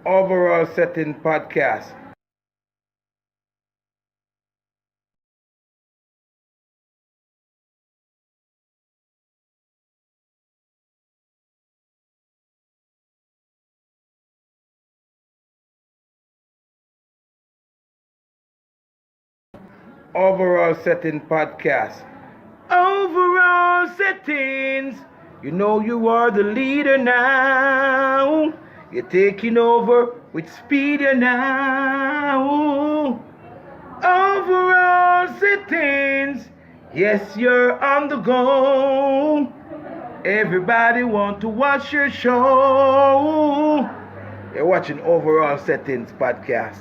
Overall Setting Podcast. Overall Setting Podcast. Overall Settings. You know you are the leader now. You're taking over with speed now. Overall Settings. Yes, you're on the go. Everybody want to watch your show. You're watching Overall Settings Podcast.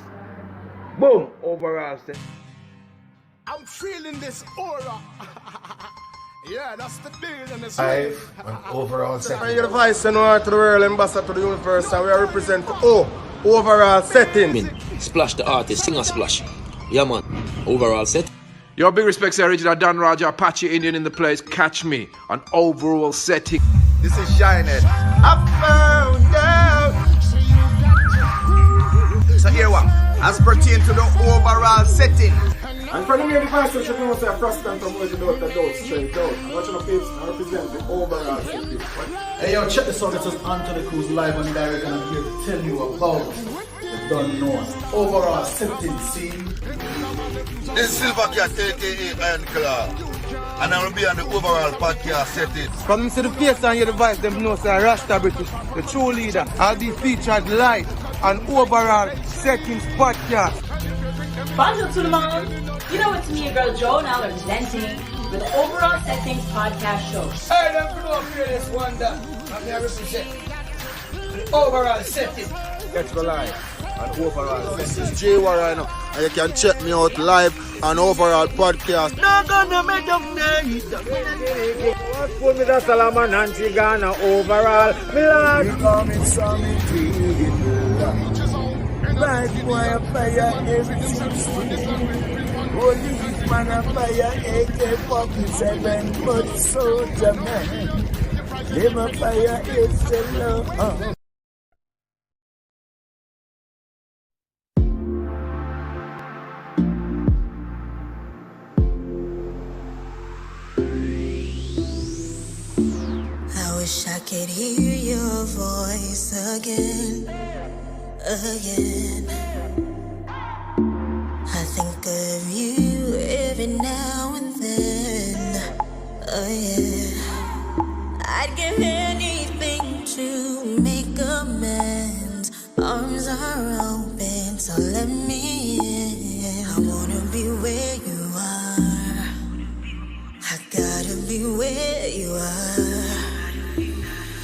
Boom, Overall Settings. I'm feeling this aura. Yeah, that's the deal in this life and overall setting. You're the vice to the world, ambassador to the universe, and we represent overall setting. Splash the artist, sing a splash. Yeah, man. Overall set. Your big respects to original Dan Raja, Apache Indian in the place. Catch me on Overall Setting. This is Shining. I found out. So here what? As pertain to the overall setting. And for the main device, you know say a president from where you do the dose straight out. I'm watching the pips and represent the overall setting. Hey yo, check this out. This is Anthony Cruz live and direct, and I'm here to tell you about the Don't Know overall setting scene. This is Silver Cat, aka Iron Claw, and I will be on the overall podcast setting. From them see the face and your device, them know say Rasta British, the true leader. I'll be featured live on overall settings podcast. Bonjour tout le monde. You know it's me, your girl Joe, now representing with the Overall Settings Podcast Show. Hey, don't know fearless wonder. I'm here represent the overall setting. Catch me live on overall. This is Jay right now, and you can check me out live on overall podcast. Not gonna make them nice. What's good with the Salaman and Tigana overall? Milan. You call me Sammy T. Bad boy, a fire everything. Holy man, a fire AK-47, but soldier man. Them a fire is the love. I wish I could hear your voice again. I think of you every now and then. Oh yeah, I'd give anything to make amends. Arms are open, so let me in. I wanna be where you are. I gotta be where you are.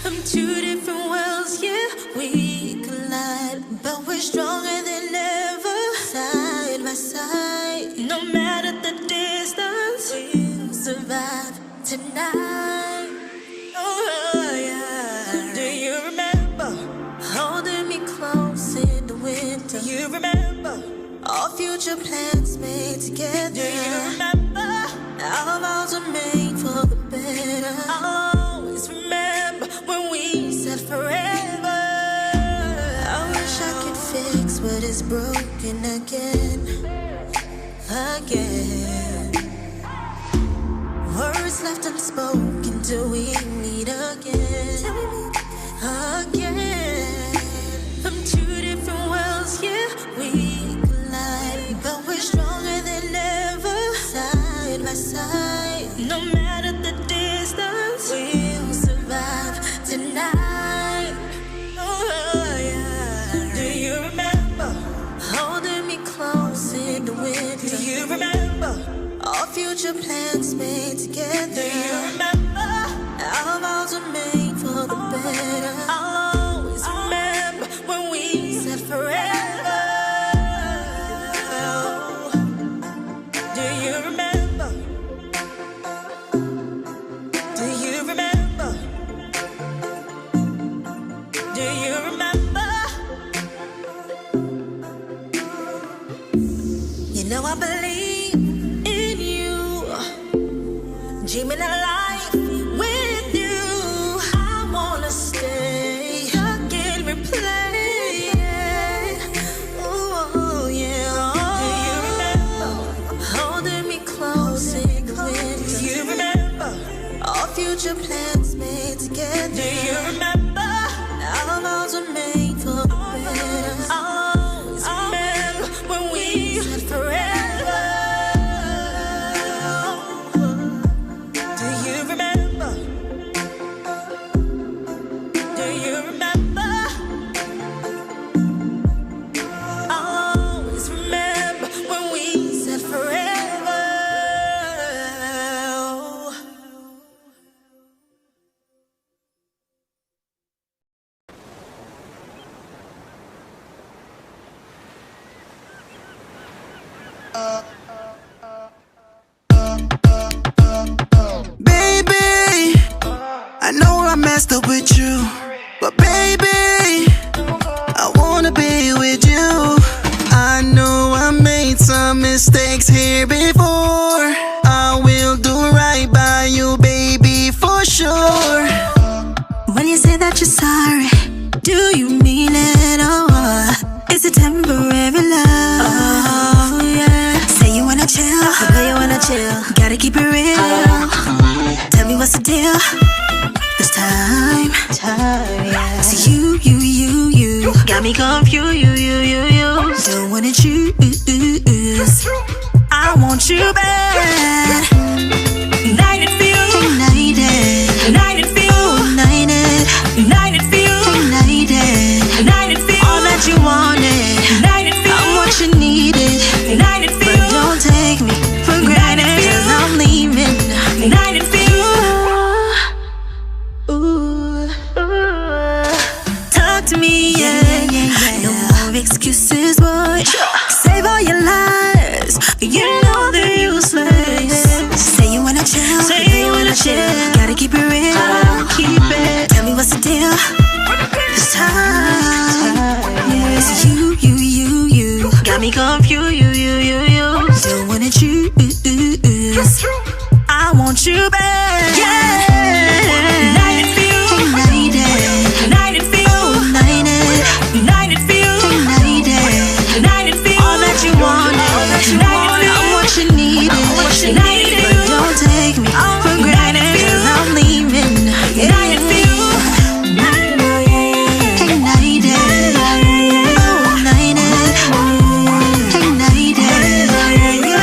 From two different worlds, yeah, we collide, but we're stronger than ever. Side by side, no matter the distance, we'll survive tonight. Oh yeah. Do you remember holding me close in the winter? Do you remember all future plans made together? Do you remember our vows are made for the better? I'll always remember when we said forever. I wish I could fix what is broken again. Words left unspoken till we meet again. From two different worlds, yeah, we collide, but we're stronger than ever. Side by side, no matter the distance, we'll survive tonight. Oh yeah. Do you remember holding me close in the winter? Do you remember all future plans made together? Do you remember our vows are made for the better? I'll always remember when we said forever. Do you remember? Do you remember? Do you remember? You know I believe in you, dreaming of life with you. I wanna stay, I can replay, yeah. future plans made together. Do you remember? Our vows were made for better. Always remember when we said forever. Do you remember? Do you remember? Always remember when we said forever. Baby, I know I messed up with you, but baby, I wanna be with you. I know I made some mistakes here before. I will do right by you, baby, for sure. When you say that you're sorry, do you mean it? Oh, it's a temporary love. Oh, yeah. Say you wanna chill, I know you wanna chill. Gotta keep it real. Tell me what's the deal. It's time, yeah. So you got me confused. Don't wanna choose. I want you bad. United feel, united feel, united feel, united feel. All that you wanted, united feel. I'm what you needed, united feel. But don't take me for granted, 'cause I'm leaving. United feel. Talk to me, yeah. No more excuses, boy. Save all your lies. You know they're useless. Say you wanna chill, Gotta keep it real, keep it. Tell me what's the deal. It's time. Yes, you got me confused. Don't wanna choose. I want you back. Yeah. United feel, united feel, united feel, united feel. All that you wanted, I'm what you needed. But don't take me for granted, 'cause I'm leaving. United feel,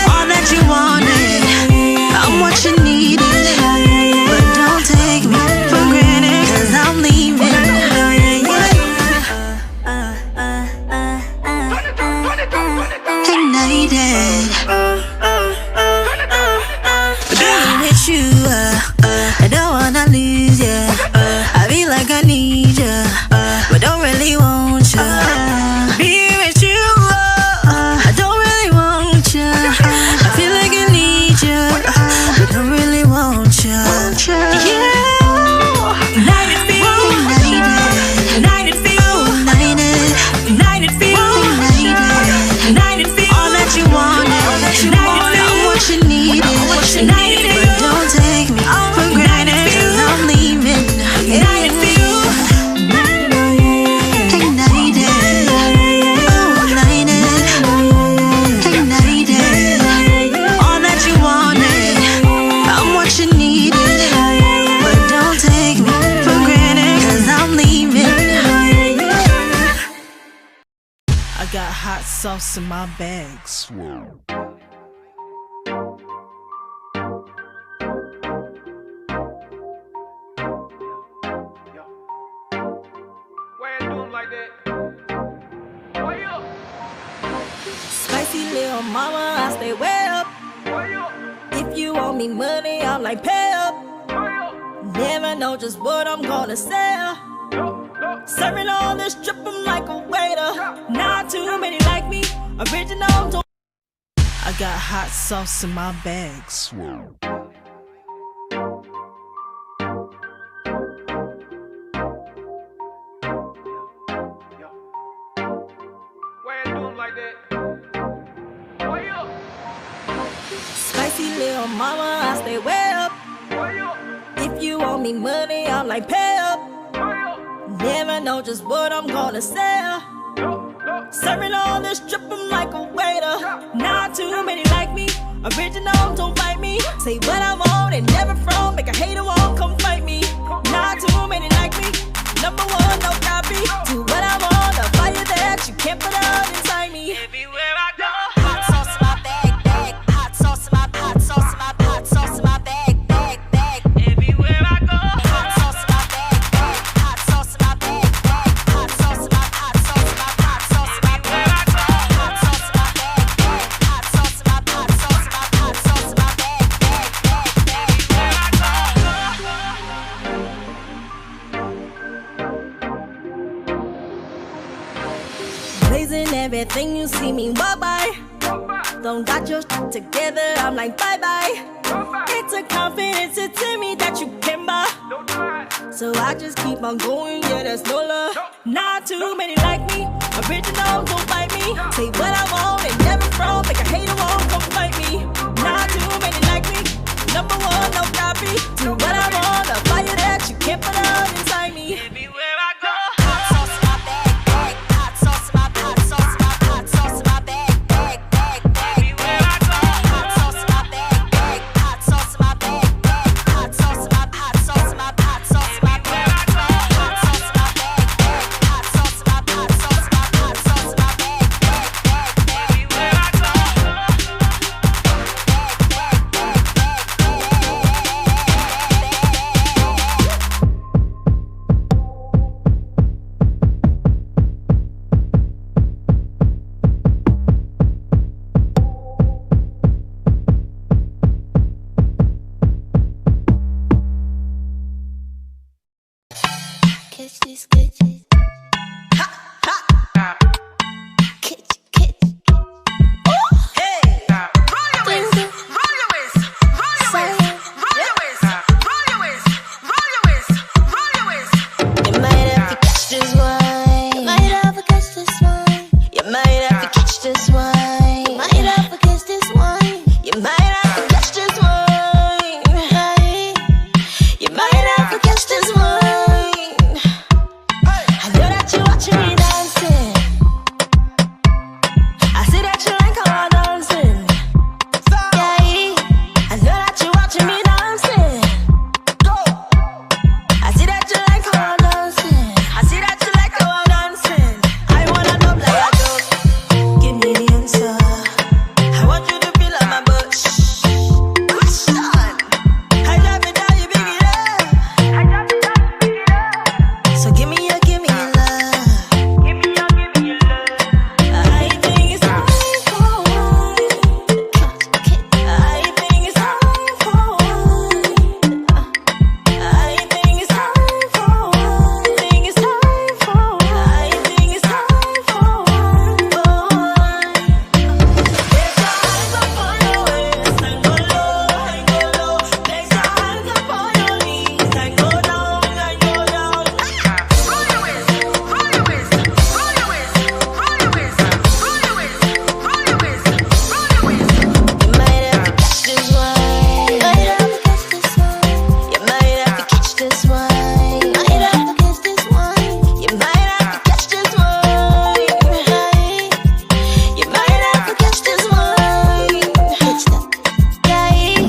all that you wanted, I'm what you needed. But don't take me for granted, 'cause I'm leaving. Ignited. Being with you, I don't wanna lose ya. I feel like I need ya, but don't really want ya. Being with you, I don't really want ya. I feel like I need ya, but don't really want ya. Yeah. United feel, united feel, united feel, united feel. All that you wanted, I'm what you needed. But don't take me for granted, 'cause I'm leaving. United feel, all that you wanted, I'm what you needed. But don't take me for granted, 'cause I'm leaving. I got hot sauce in my bags. Why you doing like that? Why you? Spicy little mama, I stay way up. Why you? If you owe me money, I'm like pay up. Why you? Never know just what I'm gonna sell. Serving all this trip, I'm like a waiter. Not too many like me. Original, don't. I got hot sauce in my bags. Why you doing like that? Why you? Spicy little mama, I stay way up. Why you? If you owe me money, I'm like pay up. Why you? Never know just what I'm gonna sell. Serving all this trip, I'm like a waiter. Not too many like me. Original, don't fight me. Say what I want and never from. Make a hater won't come everything you see me, bye-bye. Don't got your shit together, I'm like, bye-bye. It's a confidence to me that you can buy. So I just keep on going, yeah, there's no love. Not too many like me, original, don't fight me. Say what I want and never from, make a hater won't come fight me. Not too many like me, number one, no copy. Do what I want, a fire that you can't put out inside me. Everywhere I go. Hot sauce in my bag, hot sauce in my hot sauce in my hot sauce in my bag. Everywhere I go. Hot sauce in my bag, hot sauce in my bag, hot sauce in my hot sauce in my hot sauce in my bag. Hot sauce in my bag, hot sauce in my hot sauce in my hot sauce in my bag. Everywhere I go. Catch this, catch it. Ha, ha. Catch, catch. Hey. Roll your waist, roll your waist, roll your waist, roll your waist, roll your waist, roll your waist, roll your waist. You might have to catch this one. You might have to catch this one. You might have to catch this one. You might have to catch this one. You might have to catch this one. You might have to catch this one. I know that you're watching me dancing. I see that you like how I'm dancing. Yeah, I know that you're watching me dancing. I see that you like how I'm dancing. I see that you like how I'm dancing. I wanna know like I do. Give me the answer. I want you to feel like my butt. Question. I drop it down, you pick it up. I drop it down, you pick it up. So give me your love. Give me your love. I think it's time for one. I think it's time for one. I think it's time for one. I think it's time for one. I think it's time for one. Place your hands up on your waist and go low, and go low. Place your hands up on your knees and go down, and go down. Roll your waist, roll your waist, roll your waist, roll your waist, roll your waist, roll your waist, roll your waist. You might have to catch this one. You might have to catch this one. You might have to catch this one. You might have to catch this one. You might have to catch this one. You might have to catch this one. Catch that. Yeah.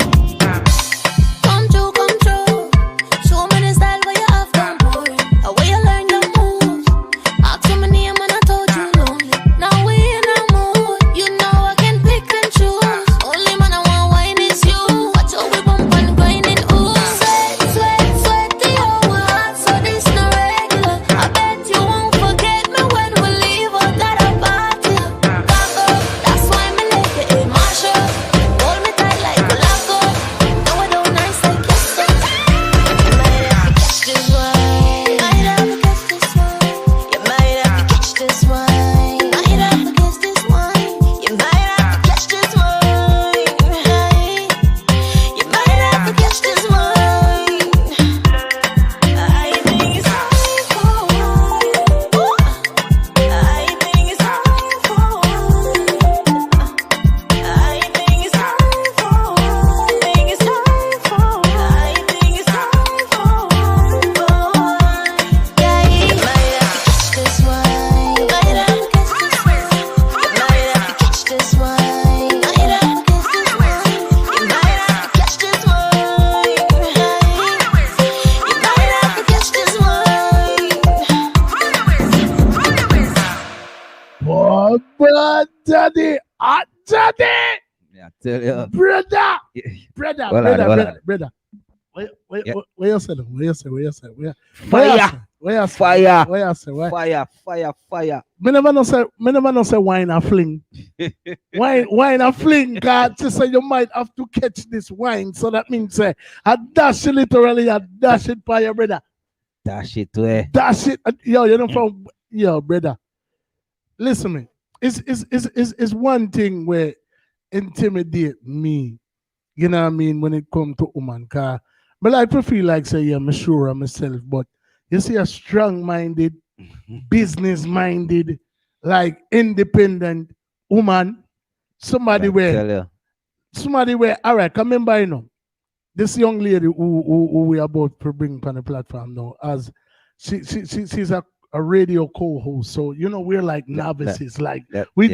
Come true. Show me the style where you have done boy. How where you learn your moves. Ask me name and I told you lonely. Now we in a mood. You know I can pick and choose. Only man I want wine is you. Watch how we bump and grinding. Ooh, sweat the whole heart. So this no regular. I bet you won't forget me when we leave out at a party. Back up, that's why me like it in my shirt. Hold me tight like a lock up. No, I don't nice like yesterday. You might have to catch this one. You might have to catch this one. You might have to catch this one. You might have to catch this one. You might have to catch this one. You might have to catch this one. I think it's time for one. I think it's time for one. I think it's time for one. I think it's time for one. I think it's time for one. Yeah, you might have to catch this one. You might have to catch this one. You might have to catch this one. You might have to catch this one. You might have to catch this one. You might have to catch this one. Boy, brother, daddy, hot daddy, Yeah, tell you. brother, Hold on. brother. Where you say? Where you say? Fire. Where you say? Fire. Where you say? Where? Fire. Me never know say wine and fling. wine and fling, God. To say you might have to catch this wine. So that means say I dash it literally, I dash it by your brother. Dash it way. Dash it. Yo, you know from yo, brother. Listen me. is one thing where intimidate me. You know what I mean when it come to woman, car. But like to feel like say yeah, I'm sure of myself, but you see a strong-minded, business-minded, like independent woman, somebody where all right, come remember, this young lady who we are about to bring on the platform now, as she's a radio co-host. So we're like novices. Like we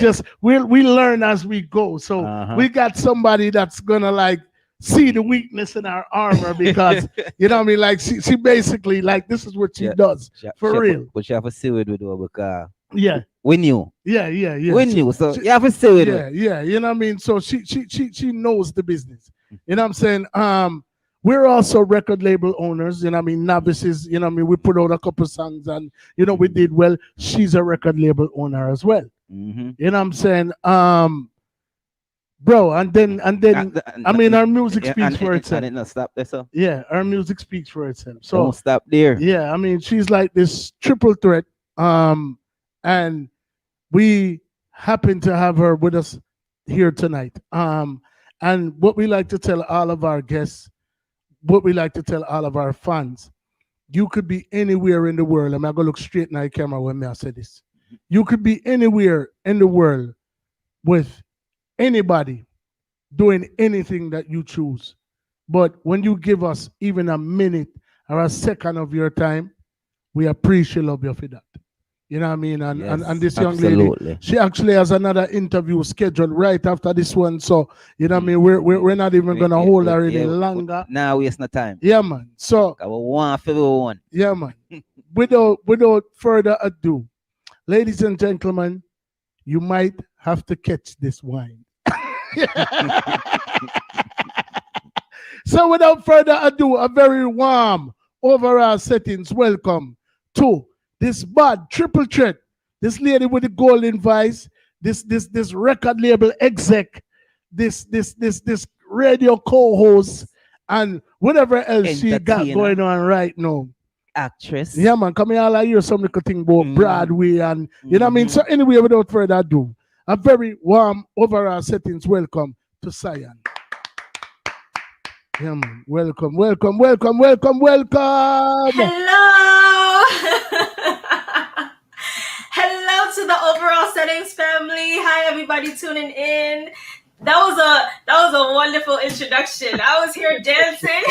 learn as we go. So we got somebody that's gonna like see the weakness in our armor because you know what I mean. Like she basically like this is what she does for real. But you have to see what we do because yeah. We knew. Yeah. We knew. So you have to see with it. Yeah. You know what I mean? So she knows the business. You know what I'm saying? We're also record label owners, you know what I mean, novices, you know what I mean, we put out a couple songs and, we did well. She's a record label owner as well. Mm-hmm. You know what I'm saying? Bro, and then I mean, our music speaks for itself. And stop there, so. Yeah, our music speaks for itself. So don't stop there. Yeah, I mean, she's like this triple threat. And we happen to have her with us here tonight. And what we like to tell all of our guests, what we like to tell all of our fans, you could be anywhere in the world. I'm not going to look straight in the camera when I say this. You could be anywhere in the world with anybody doing anything that you choose. But when you give us even a minute or a second of your time, we appreciate you for that. You know what I mean? And this young lady, she actually has another interview scheduled right after this one. So, you know what I mean? We're not even going to hold her any longer. Now waste no time. Yeah, man. So, I want for everyone. Yeah, man. Without further ado, ladies and gentlemen, you might have to catch this wine. So, without further ado, a very warm overall settings welcome to this bad triple threat, this lady with the golden voice, this record label exec, this radio co-host, and whatever else she got going on right now. Actress. Yeah, man, come here, I'll hear some little thing about Broadway and you know what I mean. So anyway, without further ado, a very warm overall settings welcome to Sayonne. Yeah, man. Welcome. Hello. Hello to the overall settings family. Hi everybody tuning in. That was a wonderful introduction. I was here dancing.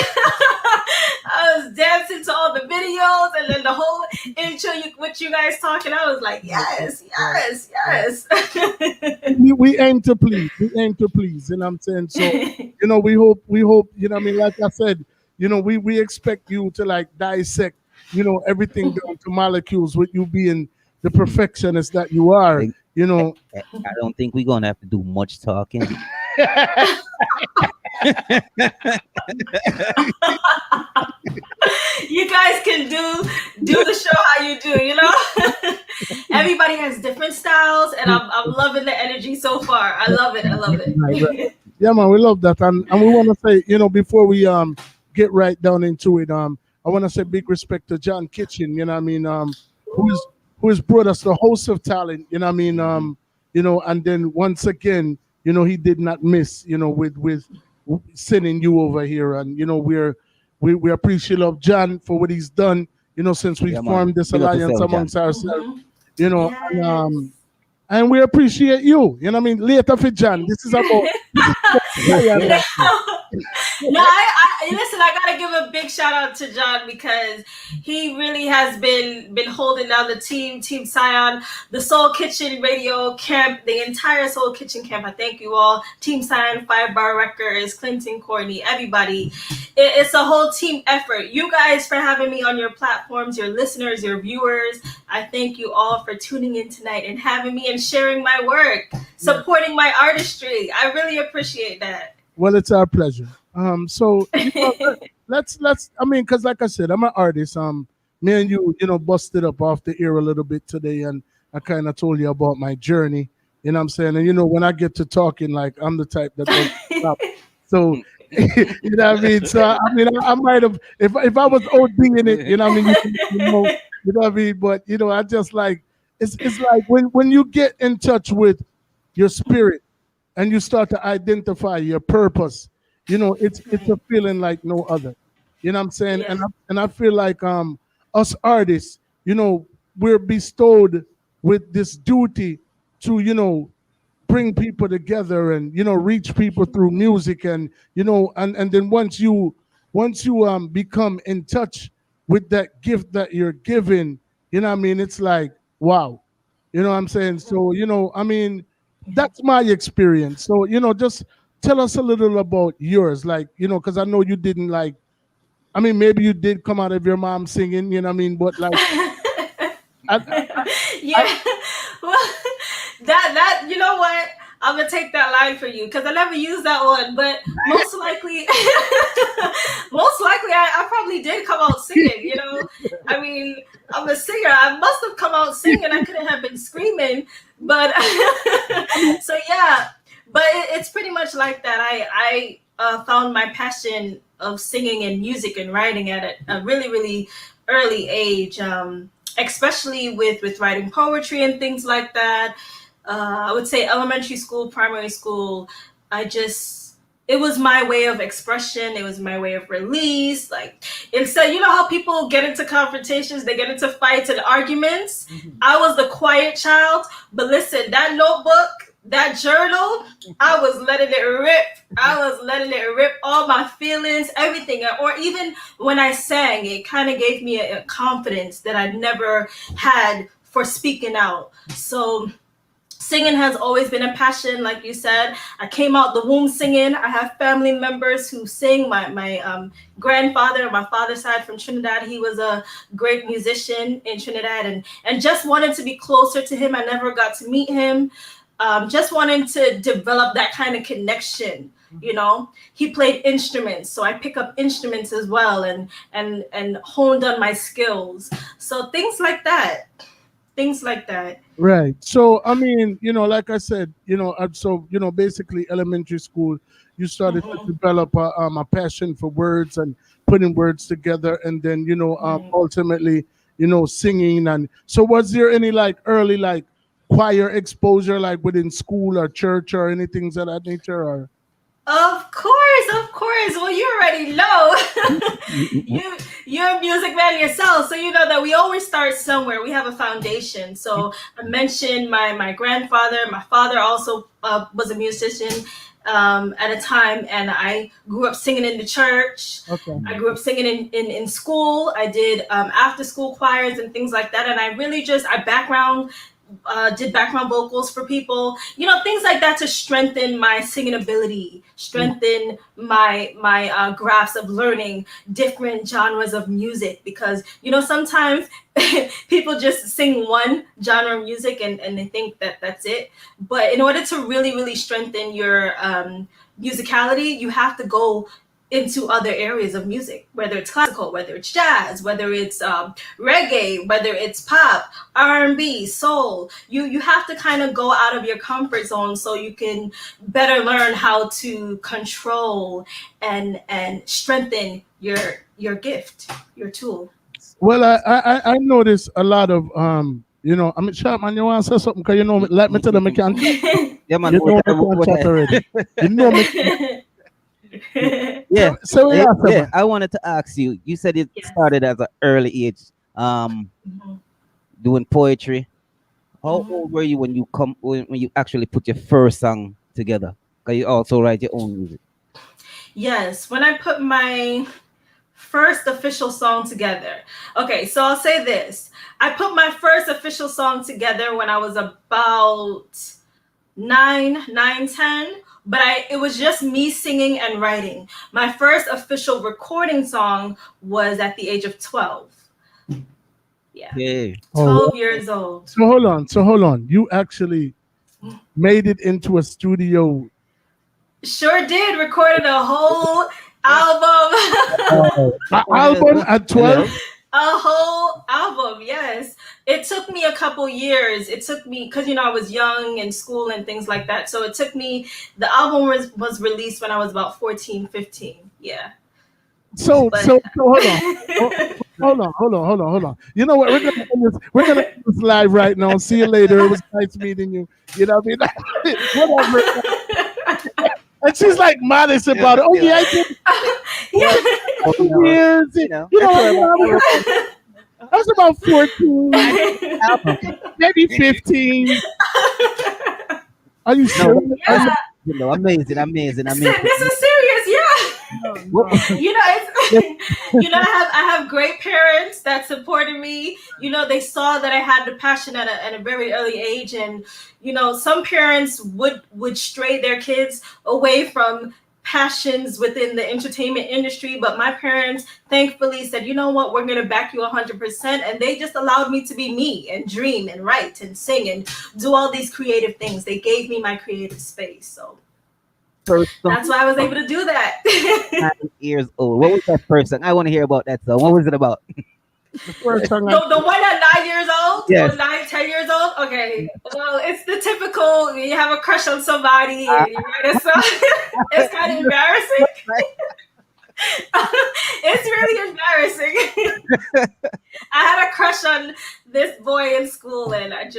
I was dancing to all the videos and then the whole intro with you guys talking. I was like, yes. We aim to please. You know what I'm saying? So, we hope, you know what I mean? Like I said, we expect you to like dissect, everything down to molecules with you being the perfectionist that you are. I don't think we're gonna have to do much talking. You guys can do the show how you do, Everybody has different styles, and I'm loving the energy so far. I love it. Yeah, man, we love that, and we want to say, before we get right down into it, I want to say big respect to John Kitchen, you know what I mean, who has brought us the host of talent, you know what I mean, and then once again, he did not miss, with sending you over here, and we appreciate love John for what he's done, since we formed this alliance amongst ourselves, and we appreciate you, you know what I mean. Later for John, this is about. No, listen, I gotta give a big shout out to John because he really has been holding down the team Sayonne, the Soul Kitchen Radio Camp, the entire Soul Kitchen Camp. I thank you all. Team Sayonne, 5 Bar Records, Clinton, Courtney, everybody. It's a whole team effort. You guys for having me on your platforms, your listeners, your viewers. I thank you all for tuning in tonight and having me and sharing my work, supporting my artistry. I really appreciate that. Well, it's our pleasure. So let's I mean, because like I said, I'm an artist. Me and you, busted up off the air a little bit today, and I kind of told you about my journey. You know what I'm saying? And when I get to talking, like I'm the type that don't stop. So you know what I mean? So I might have if I was ODing it, you know what I mean? You know what I mean? But I just like it's like when you get in touch with your spirit and you start to identify your purpose, it's a feeling like no other. You know what I'm saying? Yeah. And I feel like us artists, we're bestowed with this duty to, bring people together and reach people through music, and and then once you become in touch with that gift that you're given, what I mean, it's like wow, what I'm saying. So I mean, that's my experience. So just tell us a little about yours, like because I know you didn't, like, I mean, maybe you did come out of your mom singing, what I mean, but like I, Yeah. Well, that you know what? I'm gonna take that line for you because I never used that one, but most likely, most likely, I probably did come out singing. I mean, I'm a singer. I must have come out singing. I couldn't have been screaming, but so yeah. But it's pretty much like that. I found my passion of singing and music and writing at a really really early age. Especially with writing poetry and things like that. I would say elementary school, primary school, it was my way of expression. It was my way of release. Like, instead, you know how people get into confrontations, they get into fights and arguments? I was the quiet child, but listen, that notebook, that journal, I was letting it rip. I was letting it rip all my feelings, everything. Or even when I sang, it kind of gave me a confidence that I never had for speaking out. So singing has always been a passion, like you said. I came out the womb singing. I have family members who sing. My grandfather on my father's side from Trinidad, he was a great musician in Trinidad, and just wanted to be closer to him. I never got to meet him. Just wanting to develop that kind of connection. He played instruments, so I pick up instruments as well, and honed on my skills. So things like that. Right. So I mean, like I said, so basically elementary school, you started to develop a passion for words and putting words together, and then ultimately, singing. And so, was there any like early like choir exposure, like within school or church or anything of that nature? Or Of course. Well, you already know. You're a music man yourself, so you know that we always start somewhere. We have a foundation. So I mentioned my grandfather. My father also was a musician at a time, and I grew up singing in the church. Okay. I grew up singing in school. I did after school choirs and things like that, and I really did background vocals for people, things like that to strengthen my singing ability, strengthen my grasp of learning different genres of music, because sometimes people just sing one genre of music and they think that that's it. But in order to really really strengthen your musicality, you have to go into other areas of music, whether it's classical, whether it's jazz, whether it's reggae, whether it's pop, R&B, soul. You have to kind of go out of your comfort zone so you can better learn how to control and strengthen your gift, your tool. Well, I notice a lot of I mean, Sharp man, you want to say something? Because like me tell them, I can't. Yeah, man. You know me can't chat already. You know me. Yeah. So yeah, I wanted to ask you. You said it started at an early age, doing poetry. How old were you when you actually put your first song together? Because you also write your own music. Yes, when I put my first official song together. Okay, so I'll say this. I put my first official song together when I was about 10, but it was just me singing and writing. My first official recording song was at the age of 12. Yeah. 12 years old. So hold on. You actually made it into a studio. Sure did. Recorded a whole album. An album at 12? A whole album, yes. It took me a couple years. It took me, because I was young in school and things like that. So it took me, the album was released when I was about 14, 15. Yeah. So But hold on. Hold on. You know what? We're gonna end this live right now. See you later. It was nice meeting you. You know what I mean? Whatever. And she's like modest about it. Oh yeah, I did years. I was about 14, maybe 15. Are you sure? Yeah. Amazing. This is serious, yeah. I have great parents that supported me. They saw that I had the passion at a very early age, and some parents would stray their kids away from passions within the entertainment industry, but my parents thankfully said, you know what, we're going to back you 100%, and they just allowed me to be me and dream and write and sing and do all these creative things. They gave me my creative space, so that's why I was able to do that. 9 years old. What was that first song? I want to hear about that song. What was it about? The first song. The one at 9 years old? Yes. 9, 10 years old? Okay. Well, it's the typical, you have a crush on somebody and you write a song. It's kind of embarrassing. It's really embarrassing. I had a crush on this boy in school, and I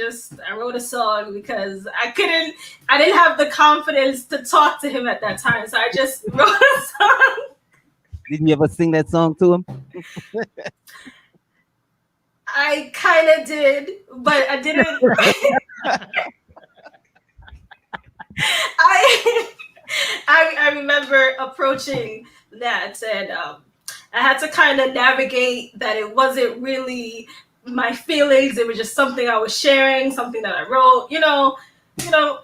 wrote a song because I didn't have the confidence to talk to him at that time, so I just wrote a song. Didn't you ever sing that song to him? I kind of did, but I didn't. I remember approaching that, and I had to kind of navigate that it wasn't really my feelings. It was just something I was sharing, something that I wrote,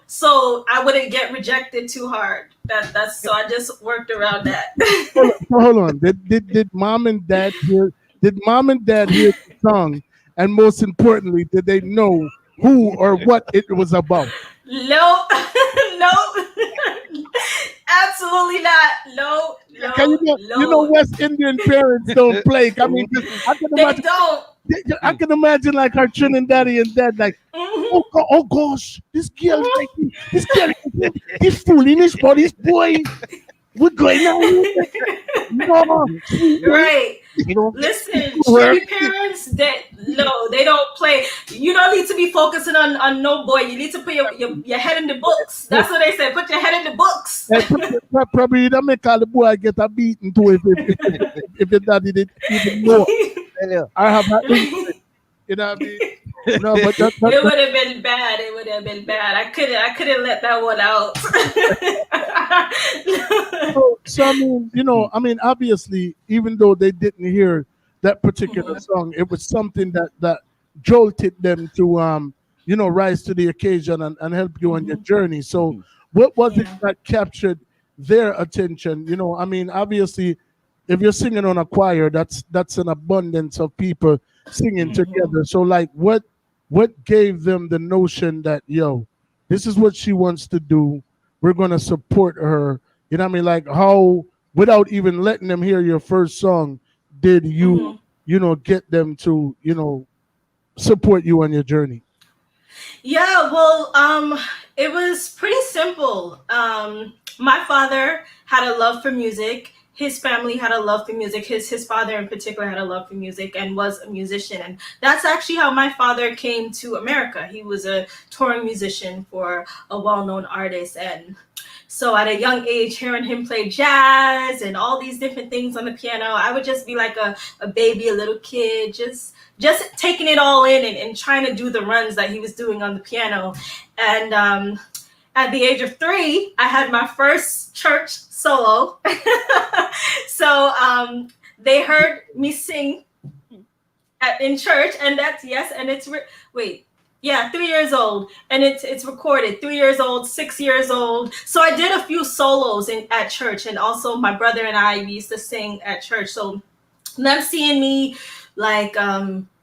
so I wouldn't get rejected too hard. So I just worked around that. Hold on. Did mom and dad hear? Did mom and dad hear the song? And most importantly, did they know who or what it was about? No, absolutely not. No. West Indian parents don't play. I mean, they don't. I can imagine like her Trinidadian and dad, like, oh gosh, this girl, he's fooling this for this boy. We're going out. No, right. Listen, Chevy parents they don't play. You don't need to be focusing on no boy. You need to put your head in the books. That's what they said. Put your head in the books. Probably don't make all the boy get a beating too if the daddy didn't even know. I have had you know what I mean? No, but it would have been bad. It would have been bad. I couldn't let that one out. So I mean, obviously, even though they didn't hear that particular song, it was something that jolted them to rise to the occasion and help you on your journey. So what was it that captured their attention? I mean, obviously, if you're singing on a choir, that's an abundance of people singing together. So like what gave them the notion that this is what she wants to do, we're going to support her? You know what I mean? Like how, without even letting them hear your first song, did you get them to support you on your journey? Yeah, well, it was pretty simple. My father had a love for music. His family had a love for music. His father in particular had a love for music and was a musician. And that's actually how my father came to America. He was a touring musician for a well-known artist. And so at a young age, hearing him play jazz and all these different things on the piano, I would just be like a baby, a little kid, just taking it all in and trying to do the runs that he was doing on the piano. And at the age of 3, I had my first church solo. So they heard me sing in church, and that's and it's 3 years old, and it's recorded. 3 years old, 6 years old. So I did a few solos at church, and also my brother and I used to sing at church. So them seeing me like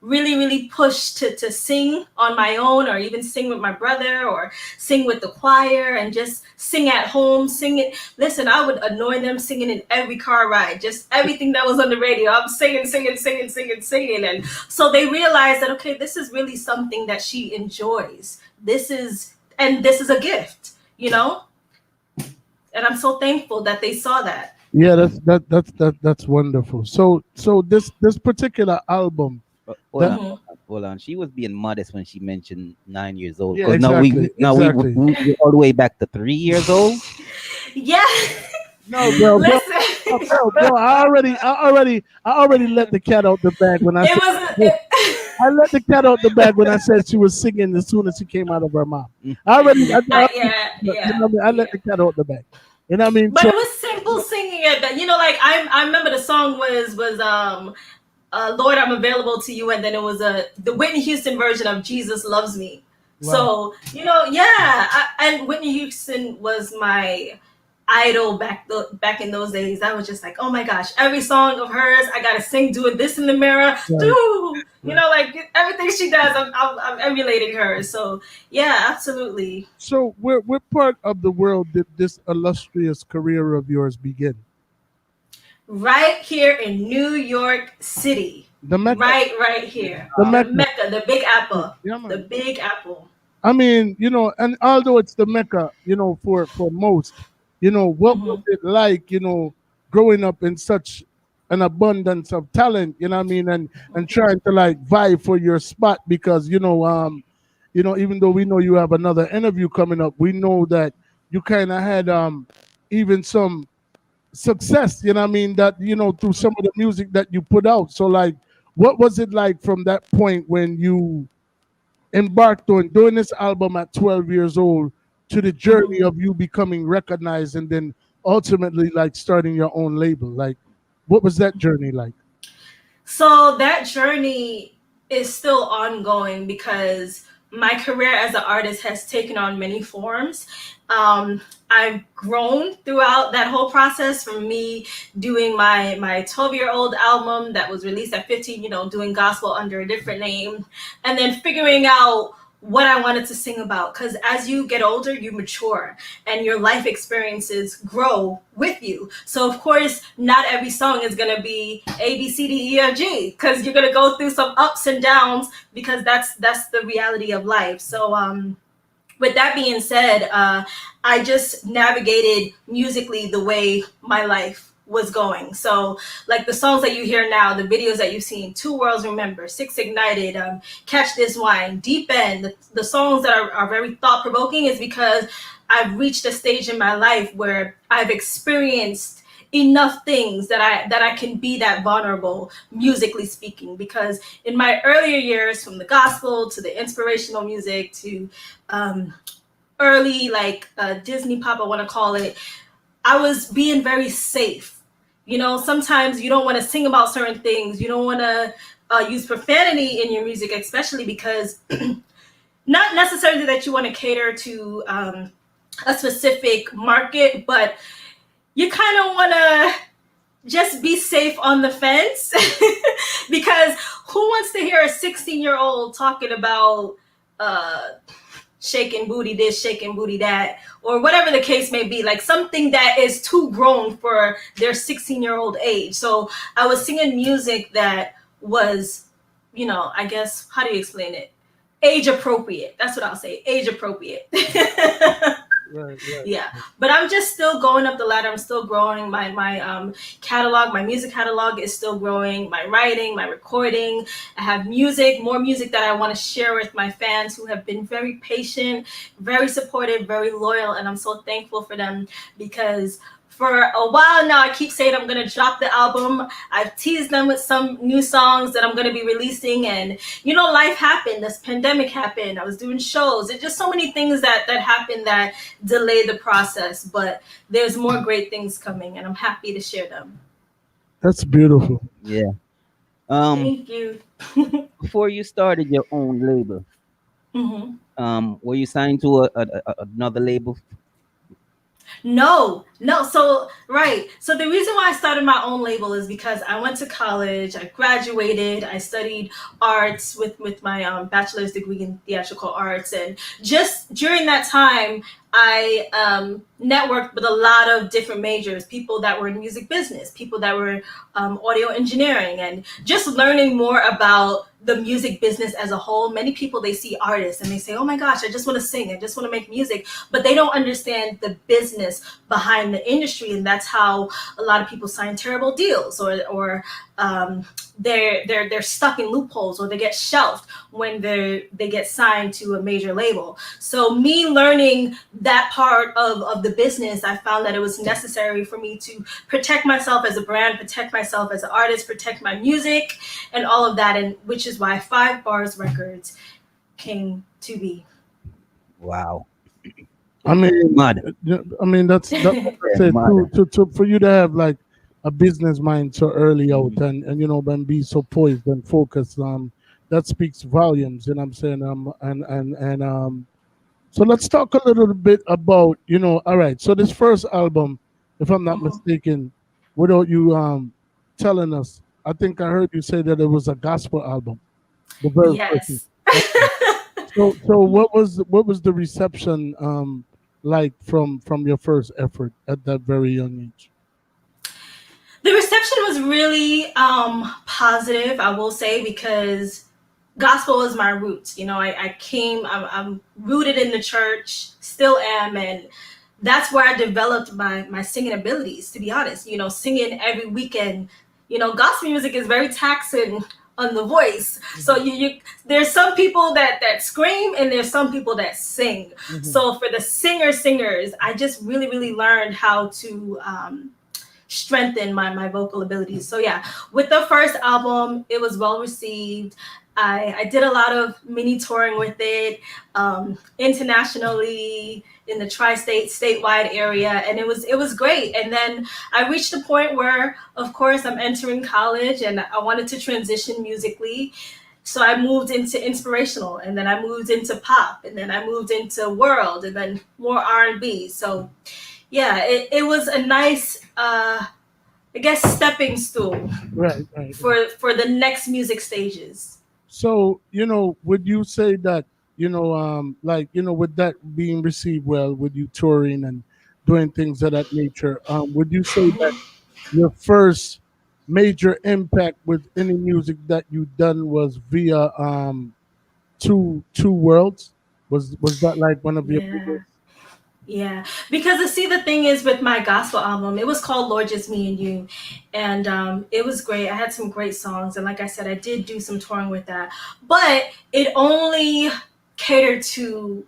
really, really push to sing on my own, or even sing with my brother, or sing with the choir, and just sing at home, sing it. Listen, I would annoy them singing in every car ride, just everything that was on the radio. I'm singing. And so they realized that, okay, this is really something that she enjoys. This is a gift, And I'm so thankful that they saw that. Yeah, that's wonderful. So this particular album Hold that on, hold on. She was being modest when she mentioned 9 years old. yeah, Because now exactly, exactly. we're all the way back to 3 years old. Yeah. No, bro, Listen, bro. I already let the cat out the bag when I it said. was. I let the cat out the bag when I said she was singing as soon as she came out of her mouth. I already Yeah, you yeah, know what I mean? I let yeah. the cat out the bag. You know what I mean? But So it was simple singing it. That like I remember the song was Lord, I'm available to you, and then it was the Whitney Houston version of Jesus Loves Me. wow. So yeah, and Whitney Houston was my idol back in those days. I was just like, oh my gosh, every song of hers, I gotta sing doing this in the mirror. Right, Do right. like everything she does, I'm emulating her. So yeah, absolutely. So where part of the world did this illustrious career of yours begin? Right here in New York City. The Mecca. Right here. The The Mecca. Mecca, the Big Apple. Yeah, The man. Big Apple. I mean, and although it's the Mecca, for most, what was Hmm. it like, growing up in such an abundance of talent, you know what I mean, and trying to like vie for your spot because even though we know you have another interview coming up, we know that you kind of had even some success, you know what I mean, that through some of the music that you put out. So like, what was it like from that point when you embarked on doing this album at 12 years old to the journey of you becoming recognized and then ultimately like starting your own label? Like, what was that journey like? So that journey is still ongoing because my career as an artist has taken on many forms. I've grown throughout that whole process from me doing my 12-year-old album that was released at 15, doing gospel under a different name, and then figuring out what I wanted to sing about. Because as you get older, you mature and your life experiences grow with you. So, of course, not every song is going to be A, B, C, D, E, F, G, because you're going to go through some ups and downs because that's the reality of life. So, with that being said, I just navigated musically the way my life was going. So, like the songs that you hear now, the videos that you've seen, Two Worlds Remember, Six Ignited, Catch This Wine, Deep End, the songs that are very thought provoking is because I've reached a stage in my life where I've experienced enough things that I can be that vulnerable musically speaking, because in my earlier years, from the gospel to the inspirational music to early Disney pop, I want to call it, I was being very safe. Sometimes you don't want to sing about certain things, you don't want to use profanity in your music, especially because not necessarily that you want to cater to a specific market, but you kind of want to just be safe on the fence. Because who wants to hear a 16-year-old talking about shaking booty this, shaking booty that, or whatever the case may be, like something that is too grown for their 16-year-old age. So I was singing music that was, I guess, how do you explain it? Age appropriate. That's what I'll say. Age appropriate. Right, right. Yeah, but I'm just still going up the ladder. I'm still growing. My catalog, my music catalog is still growing. My writing, my recording. I have more music that I want to share with my fans who have been very patient, very supportive, very loyal, and I'm so thankful for them, because for a while now, I keep saying I'm going to drop the album. I've teased them with some new songs that I'm going to be releasing. And, life happened. This pandemic happened. I was doing shows. It's just so many things that happened that delayed the process. But there's more great things coming, and I'm happy to share them. That's beautiful. Yeah. Thank you. Before you started your own label, were you signed to another label? No. So, right. So the reason why I started my own label is because I went to college, I graduated, I studied arts with my bachelor's degree in theatrical arts. And just during that time, I networked with a lot of different majors, people that were in music business, people that were audio engineering, and just learning more about the music business as a whole. Many people, they see artists and they say, oh my gosh, I just want to sing, I just want to make music, but they don't understand the business behind behind the industry, and that's how a lot of people sign terrible deals, or they're stuck in loopholes, or they get shelved when they get signed to a major label. So me learning that part of the business, I found that it was necessary for me to protect myself as a brand, protect myself as an artist, protect my music, and all of that, and which is why 5 Bars Records came to be. Wow. I mean, Mad. that's what I said to for you to have like a business mind so early out, and and be so poised and focused. That speaks volumes. You know what I'm saying? And so let's talk a little bit about All right. So this first album, if I'm not mistaken, without you telling us, I think I heard you say that it was a gospel album. The very first one. Yes. Okay. So what was the reception like from your first effort at that very young age? The reception was really positive, I will say, because gospel is my roots. I'm rooted in the church, still am, and that's where I developed my singing abilities, to be honest. Singing every weekend. Gospel music is very taxing on the voice. So there's some people that scream, and there's some people that sing. So for the singers, I just really learned how to strengthen my vocal abilities. So yeah, with the first album, it was well received. I did a lot of mini touring with it, internationally, in the tri-state, statewide area, and it was great. And then I reached a point where, of course, I'm entering college, and I wanted to transition musically. So I moved into inspirational, and then I moved into pop, and then I moved into world, and then more R&B. So yeah, it was a nice, I guess, stepping stool Right. for the next music stages. So would you say that with that being received well, with you touring and doing things of that nature, would you say that your first major impact with any music that you done was via two worlds? Was that like one of your Yeah. biggest? Yeah, because see, the thing is, with my gospel album, it was called Lord Just Me and You, and it was great. I had some great songs, and like I said, I did do some touring with that, but it only catered to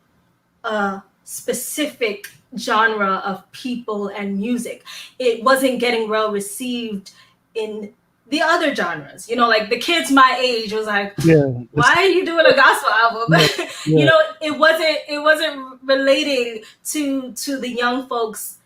a specific genre of people and music. It wasn't getting well received in the other genres. Like the kids my age was like, why are you doing a gospel album? It wasn't relating to the young folks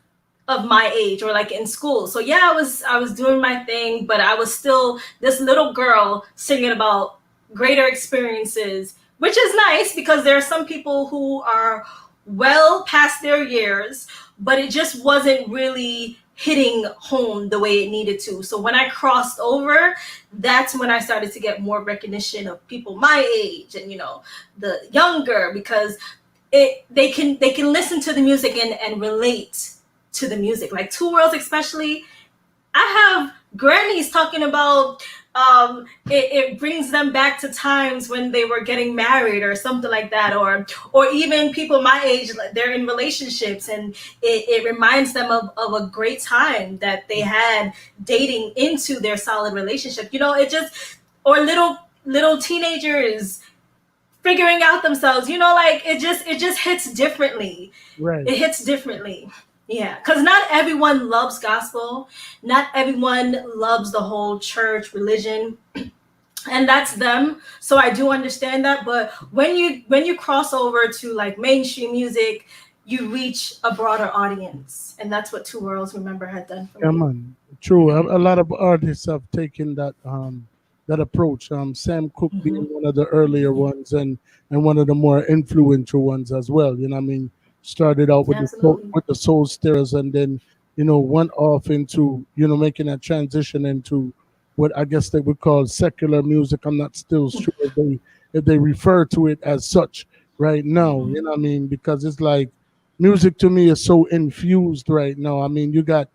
of my age, or like in school. So yeah, I was doing my thing, but I was still this little girl singing about greater experiences, which is nice because there are some people who are well past their years, but it just wasn't really hitting home the way it needed to. So when I crossed over, that's when I started to get more recognition of people my age and the younger, because they can listen to the music and relate to the music. Like Two Worlds especially, I have grannies talking about it brings them back to times when they were getting married or something like that, or even people my age, like they're in relationships, and it reminds them of a great time that they had dating into their solid relationship. It just, or little teenagers figuring out themselves, like it just hits differently. Right. It hits differently. Yeah, because not everyone loves gospel. Not everyone loves the whole church religion, and that's them. So I do understand that. But when you cross over to like mainstream music, you reach a broader audience, and that's what Two Worlds, remember, had done for Yeah, me. man. True. A lot of artists have taken that approach. Sam Cooke being one of the earlier ones, and one of the more influential ones as well. You know what I mean? Started out with Absolutely. the soul stirrers, and then went off into making that transition into what I guess they would call secular music. I'm not still sure if they refer to it as such right now. You know what I mean? Because it's like music to me is so infused right now. I mean, you got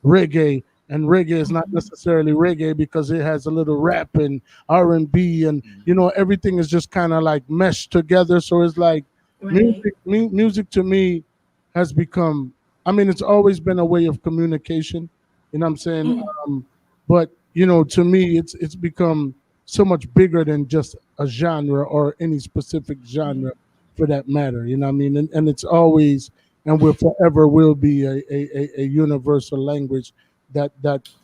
reggae, and reggae is not necessarily reggae because it has a little rap and R&B, and everything is just kind of like meshed together. So it's like Right. music to me has become I mean, it's always been a way of communication. You know what I'm saying? But to me, it's become so much bigger than just a genre or any specific genre, for that matter. You know what I mean? And it's always and will forever will be a universal language that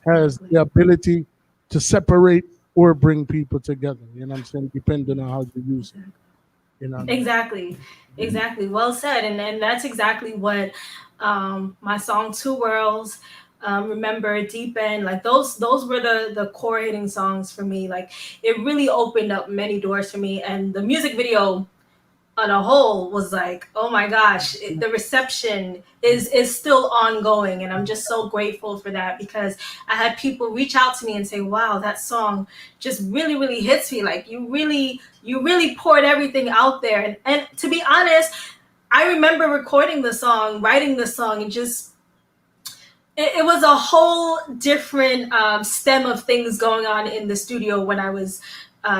has the ability to separate or bring people together. You know what I'm saying? Depending on how you use it. You know what I mean? Exactly. Well said. And that's exactly what my song Two Worlds, Remember, Deep End, like those were the core hitting songs for me. Like it really opened up many doors for me. And the music video on a whole was like, oh my gosh, the reception is still ongoing, and I'm just so grateful for that, because I had people reach out to me and say, wow, that song just really hits me. Like you really poured everything out there. And to be honest, I remember recording the song, writing the song, and just it was a whole different stem of things going on in the studio when I was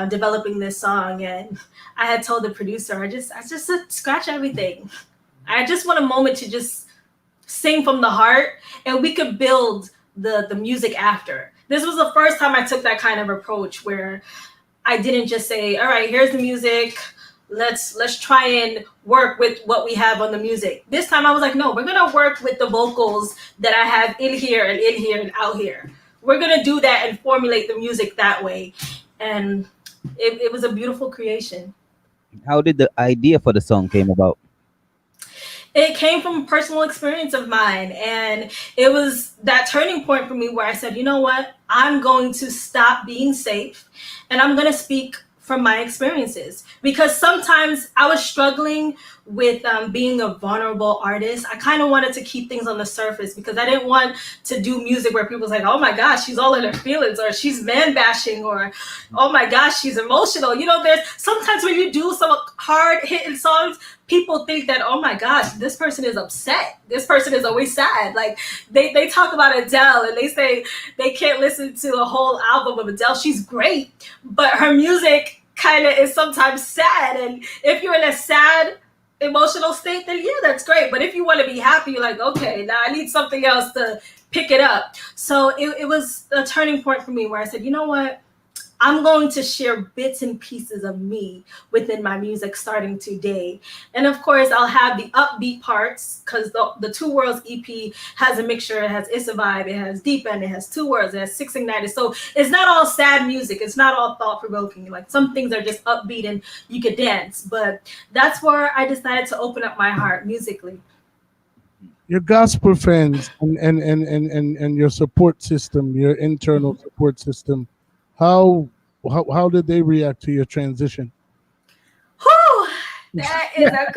developing this song. And I had told the producer, I just said, scratch everything. I just want a moment to just sing from the heart, and we could build the music after. This was the first time I took that kind of approach, where I didn't just say, all right, here's the music, let's try and work with what we have on the music. This time I was like, no, we're gonna work with the vocals that I have in here and out here. We're gonna do that and formulate the music that way. And it was a beautiful creation. How did the idea for the song came about? It came from a personal experience of mine, and it was that turning point for me where I said, you know what, I'm going to stop being safe, and I'm going to speak from my experiences, because sometimes I was struggling with being a vulnerable artist. I kind of wanted to keep things on the surface, because I didn't want to do music where people's like, oh my gosh, she's all in her feelings, or she's man bashing, or oh my gosh, she's emotional. There's sometimes when you do some hard hitting songs, people think that, oh my gosh, this person is upset, this person is always sad. Like they talk about Adele, and they say they can't listen to a whole album of Adele. She's great, but her music kind of is sometimes sad. And if you're in a sad emotional state, then yeah, that's great. But if you want to be happy, you're like, okay, now I need something else to pick it up. So it was a turning point for me where I said, you know what, I'm going to share bits and pieces of me within my music starting today. And of course, I'll have the upbeat parts, because the Two Worlds EP has a mixture. It has It's a Vibe, it has Deep End, it has Two Worlds, it has Six Ignited. So it's not all sad music. It's not all thought-provoking. Like some things are just upbeat and you could dance. But that's where I decided to open up my heart musically. Your gospel fans and your support system, your internal support system, how did they react to your transition? Whew, that is a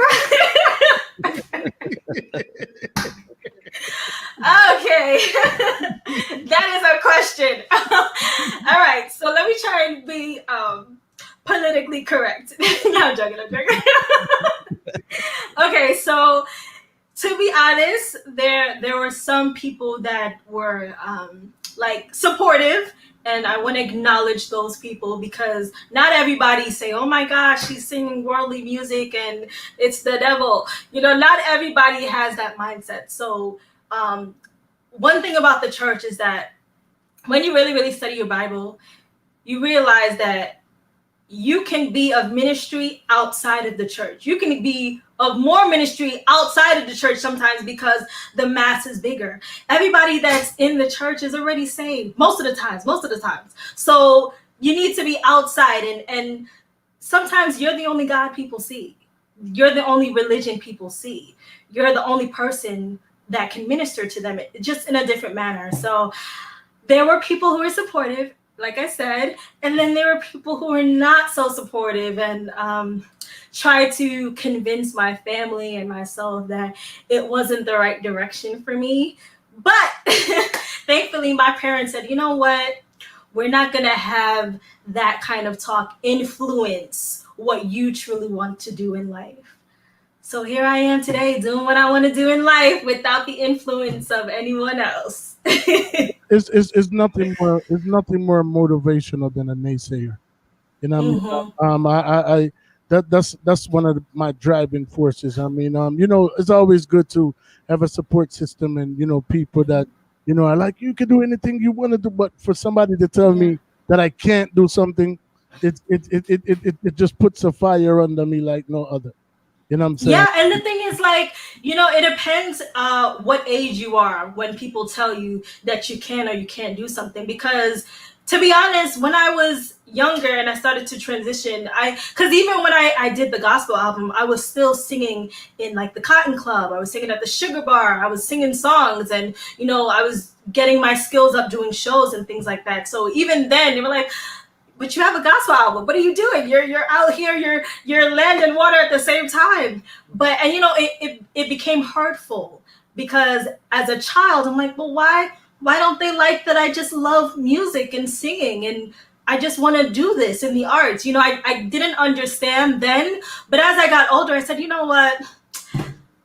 okay. That is a question. All right, so let me try and be politically correct. No, I'm joking. Okay, so to be honest, there were some people that were like supportive, and I want to acknowledge those people, because not everybody say, oh my gosh, she's singing worldly music and it's the devil. Not everybody has that mindset. So one thing about the church is that when you really study your Bible, you realize that you can be of ministry outside of the church. You can be of more ministry outside of the church sometimes, because the mass is bigger. Everybody that's in the church is already saved most of the times. So you need to be outside, and sometimes you're the only God people see. You're the only religion people see. You're the only person that can minister to them, just in a different manner. So there were people who were supportive, like I said, and then there were people who were not so supportive, and tried to convince my family and myself that it wasn't the right direction for me. But thankfully, my parents said, you know what, we're not going to have that kind of talk influence what you truly want to do in life. So here I am today, doing what I want to do in life without the influence of anyone else. It's nothing more. It's nothing more motivational than a naysayer. You know what I mean? that's one of my driving forces. I mean, it's always good to have a support system and people that are like, you can do anything you want to do, but for somebody to tell me that I can't do something, it just puts a fire under me like no other. You know what I'm saying? Yeah, and the thing is, like, it depends what age you are when people tell you that you can or you can't do something. Because, to be honest, when I was younger and I started to transition, because even when I did the gospel album, I was still singing in, like, the Cotton Club. I was singing at the Sugar Bar. I was singing songs, and, I was getting my skills up doing shows and things like that. So even then, they were like, but you have a gospel album. What are you doing? You're out here. You're land and water at the same time. But it became hurtful because as a child, I'm like, well, why don't they like that? I just love music and singing, and I just want to do this in the arts. I didn't understand then, but as I got older, I said, you know what?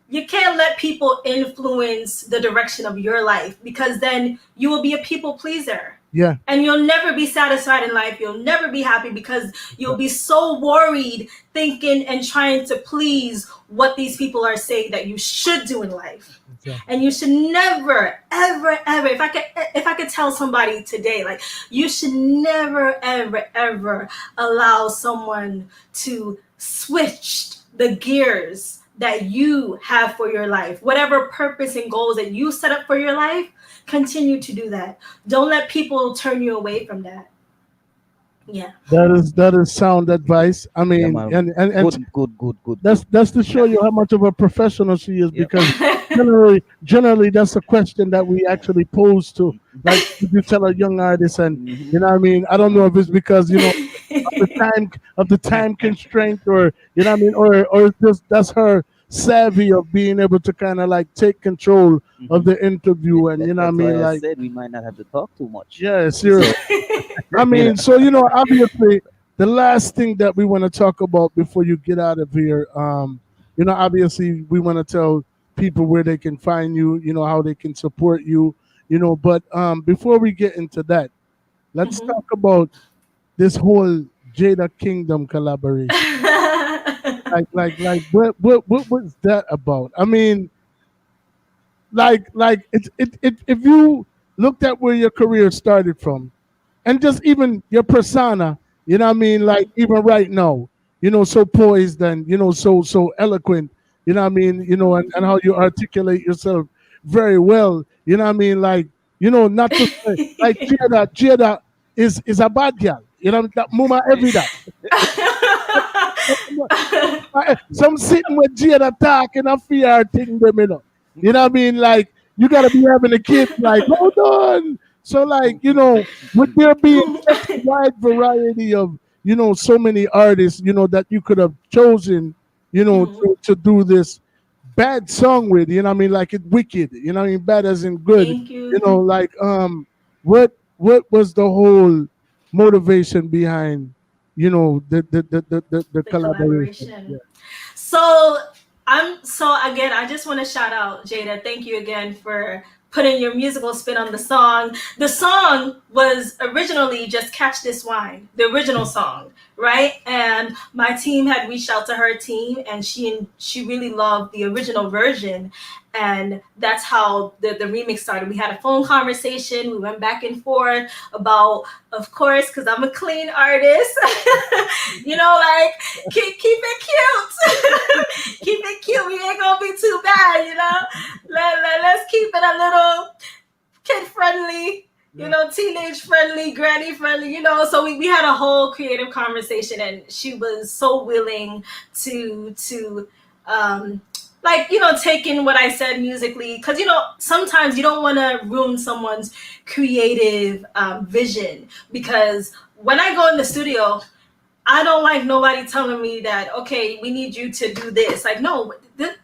You can't let people influence the direction of your life, because then you will be a people pleaser. Yeah. And you'll never be satisfied in life. You'll never be happy because you'll be so worried, thinking and trying to please what these people are saying that you should do in life. Exactly. And you should never, ever, ever, if I could tell somebody today, like, you should never, ever, ever allow someone to switch the gears that you have for your life. Whatever purpose and goals that you set up for your life, continue to do that. Don't let people turn you away from that. Yeah. That is sound advice. I mean, and good. That's to show you how much of a professional she is, because generally that's a question that we actually pose to, like, if you tell a young artist, and you know what I mean. I don't know if it's because of the time constraint, or you know what I mean, or just that's her savvy of being able to kind of like take control of the interview, and you know what I mean, like, said we might not have to talk too much. Yeah, seriously. I mean, so obviously the last thing that we want to talk about before you get out of here, obviously we want to tell people where they can find you, how they can support you, but before we get into that, let's talk about this whole Jada Kingdom collaboration. like what was that about? I mean, like if you looked at where your career started from, and just even your persona, you know what I mean, like even right now, so poised and so eloquent, you know what I mean, and how you articulate yourself very well, you know what I mean, like, not to say, like, Jada is a bad girl, that mama every day. Some sitting with Jada talking a fear thing them, you know what I mean, like, you gotta be having a kid, like, hold on. So, like, with there being such a wide variety of, so many artists, that you could have chosen, to do this bad song with, you know what I mean, like, it's wicked, you know what I mean, bad as in good. Thank you. Like, what was the whole motivation behind, the collaboration? Yeah. So again, I just want to shout out Jada. Thank you again for putting your musical spin on the song. The song was originally just Catch This Wine, the original song, right? And my team had reached out to her team, and she really loved the original version. And that's how the remix started. We had a phone conversation. We went back and forth about, of course, because I'm a clean artist, like, keep it cute. Keep it cute. We ain't going to be too bad, Let's keep it a little kid-friendly, teenage-friendly, granny-friendly, So we had a whole creative conversation, and she was so willing to taking what I said musically, because, sometimes you don't want to ruin someone's creative vision, because when I go in the studio, I don't like nobody telling me that, okay, we need you to do this. Like, no,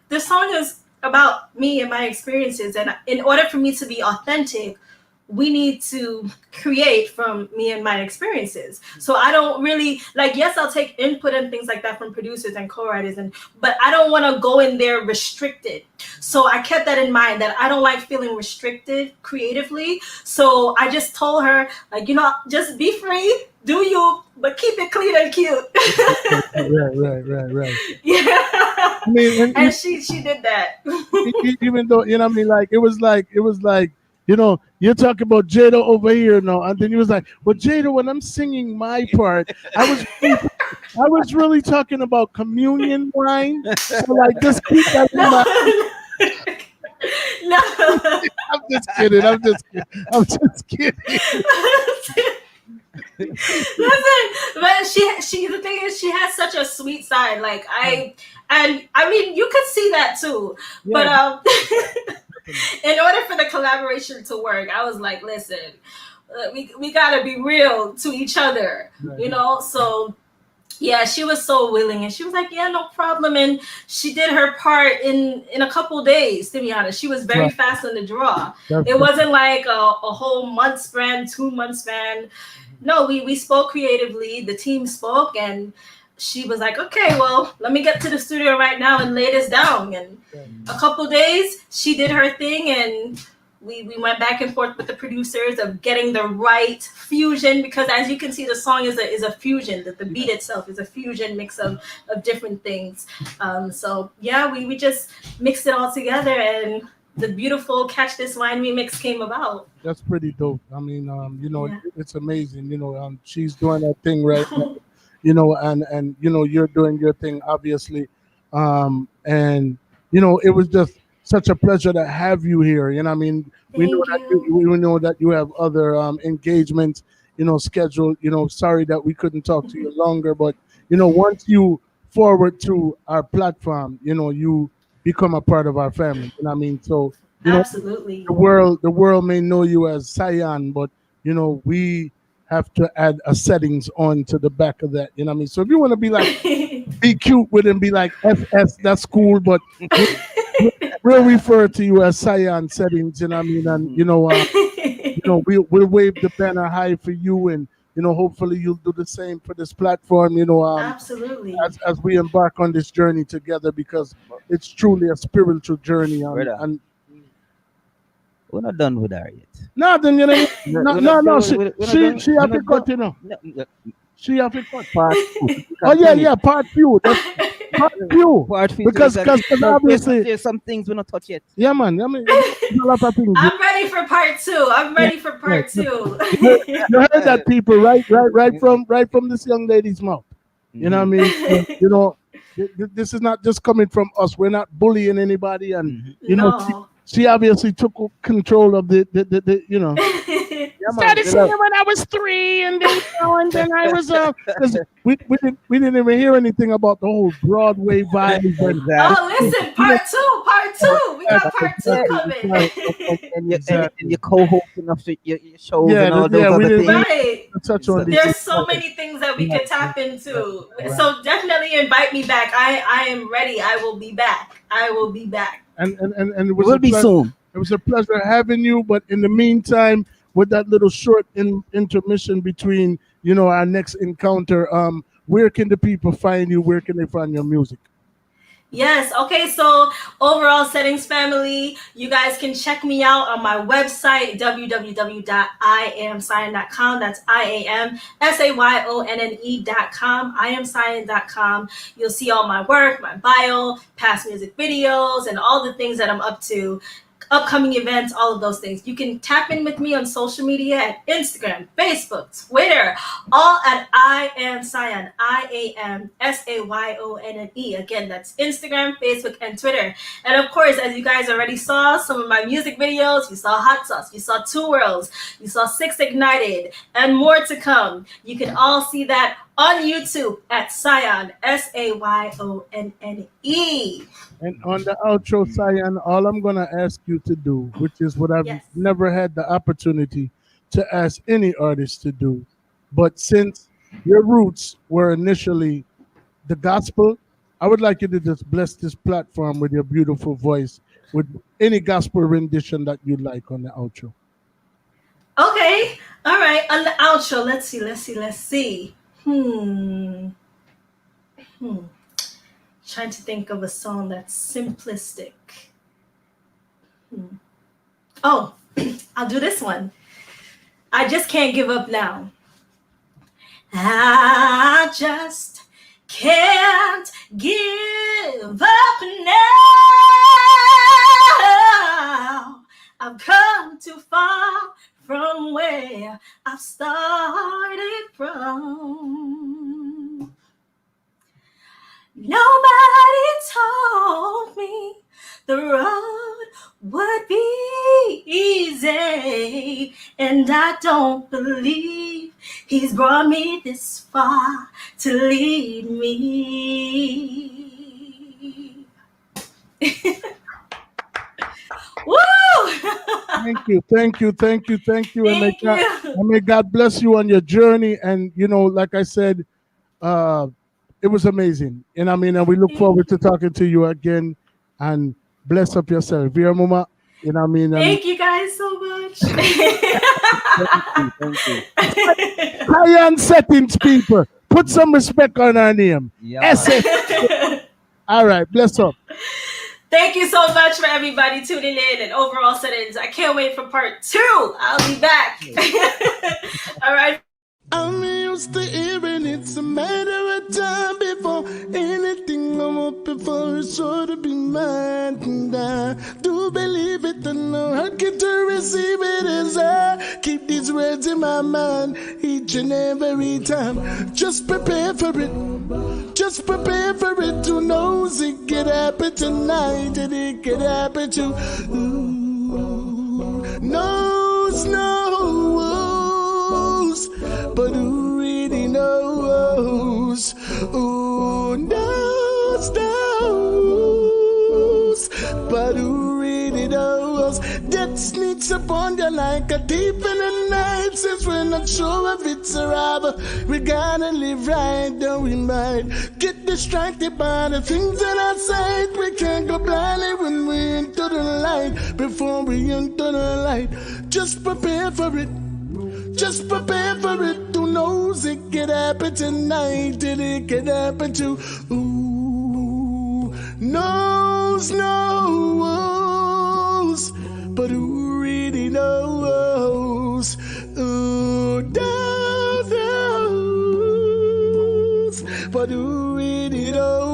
this song is about me and my experiences, and in order for me to be authentic, we need to create from me and my experiences. So I don't really, like, yes, I'll take input and things like that from producers and co-writers, but I don't want to go in there restricted. So I kept that in mind, that I don't like feeling restricted creatively. So I just told her, like, just be free, Do you, but keep it clean and cute. Right. Yeah. I mean, And she did that. even though you know, what I mean, like it was like you know, you're talking about Jada over here now, and then you was like, well, Jada, when I'm singing my part, I was really talking about communion wine. So like, just keep that in mind. No. I'm just kidding. I'm just kidding. Listen, but she the thing is she has such a sweet side. Like I mean you could see that too. But in order for the collaboration to work, I was like, listen, we gotta be real to each other, you know. So yeah, she was so willing, and she was like, yeah, no problem. And she did her part in a couple days. To be honest, she was very fast on the draw. It wasn't like a whole month span, 2 month span. No, we spoke creatively. The team spoke, and she was like, okay, well, let me get to the studio right now and lay this down. And a couple days, she did her thing, and we went back and forth with the producers of getting the right fusion, because as you can see, the song is a fusion. That the beat itself is a fusion mix of different things. So yeah, we just mixed it all together, and the beautiful Catch This Wine remix came about. That's pretty dope. I mean, you know, it's amazing. You know, she's doing her thing right now, you know, and you know, you're doing your thing, obviously. And you know, it was just such a pleasure to have you here. You know, I mean, we know that you have other engagements, you know, scheduled. You know, sorry that we couldn't talk to you longer, but you know, once you forward to our platform, you know, you become a part of our family. You know what I mean? So you know, absolutely, the world may know you as Sayonne, but you know, we have to add a settings on to the back of that. You know what I mean? So if you want to be like be cute with it and be like FS, that's cool, but we'll refer to you as Sayonne settings. You know what I mean? And you know, we'll wave the banner high for you, and you know, hopefully you'll do the same for this platform. You know, absolutely, as we embark on this journey together, because it's truly a spiritual journey. And we're not done with her yet. No, then you know, no. She have to cut, you know. She have to cut. Part Oh yeah, part few. That's part few. Because obviously there's some things we're not touch yet. Yeah, man. I mean, a lot of things. I'm ready for part 2. I'm ready for part 2. You heard that, people, right from this young lady's mouth. You know what I mean? You know, this is not just coming from us. We're not bullying anybody, and you know, she obviously took control of the you know. Started singing when I was 3, and then I was we didn't even hear anything about the whole Broadway vibe. Oh, listen, part 2. We got part 2 coming. And you're co-hosting of your shows and all those other things. Right. Touch on There's so many things that we can tap into. So definitely invite me back. I am ready. I will be back. And it was soon. It was a pleasure having you. But in the meantime, with that little short intermission between, you know, our next encounter, where can the people find you? Where can they find your music? Yes. Okay. So overall settings family, you guys can check me out on my website, www.iamsayonne.com. That's IAMSAYONNE.com. IamSayonne.com. You'll see all my work, my bio, past music videos, and all the things that I'm up to. Upcoming events, all of those things. You can tap in with me on social media at Instagram, Facebook, Twitter, all at I Am Sayonne, IAMSAYONNE. Again, that's Instagram, Facebook, and Twitter. And of course, as you guys already saw, some of my music videos, you saw Hot Sauce, you saw Two Worlds, you saw Six Ignited, and more to come. You can all see that on YouTube at Sayonne, SAYONNE. And on the outro, Sayonne, all I'm going to ask you to do, which is what I've never had the opportunity to ask any artist to do, but since your roots were initially the gospel, I would like you to just bless this platform with your beautiful voice, with any gospel rendition that you like on the outro. Okay. All right. On the outro, let's see. Trying to think of a song that's simplistic. Oh, I'll do this one. I Just Can't Give Up Now. I just can't give up now. I've come too far from where I've started from. Nobody told me the road would be easy, and I don't believe he's brought me this far to lead me. Woo! Thank you. And Thank you. may God bless you on your journey. And like I said, it was amazing. And and we look forward to talking to you again. And bless up yourself. Dear Mama. Thank you guys so much. Thank you. Sayonne settings, people. Put some respect on our name. Yeah. All right. Bless up. Thank you so much for everybody tuning in and overall settings. I can't wait for part 2. I'll be back. All right. I'm used to hearing it's a matter of time before anything I'm up before is sure to be mine. And I do believe it, and no heart get to receive it as I keep these words in my mind each and every time. Just prepare for it. Just prepare for it. Who knows it could happen tonight, and it could happen to knows. But who really knows? Who knows? But who really knows? Death sneaks upon you like a thief in the night. Since we're not sure if it's arrival, we gotta live right, though we might get distracted by the things that are outside. We can't go blindly when we enter the light. Before we enter the light, just prepare for it. Just prepare for it. Who knows it could happen tonight, and it could happen to knows. But who really knows? Who knows? But who really knows?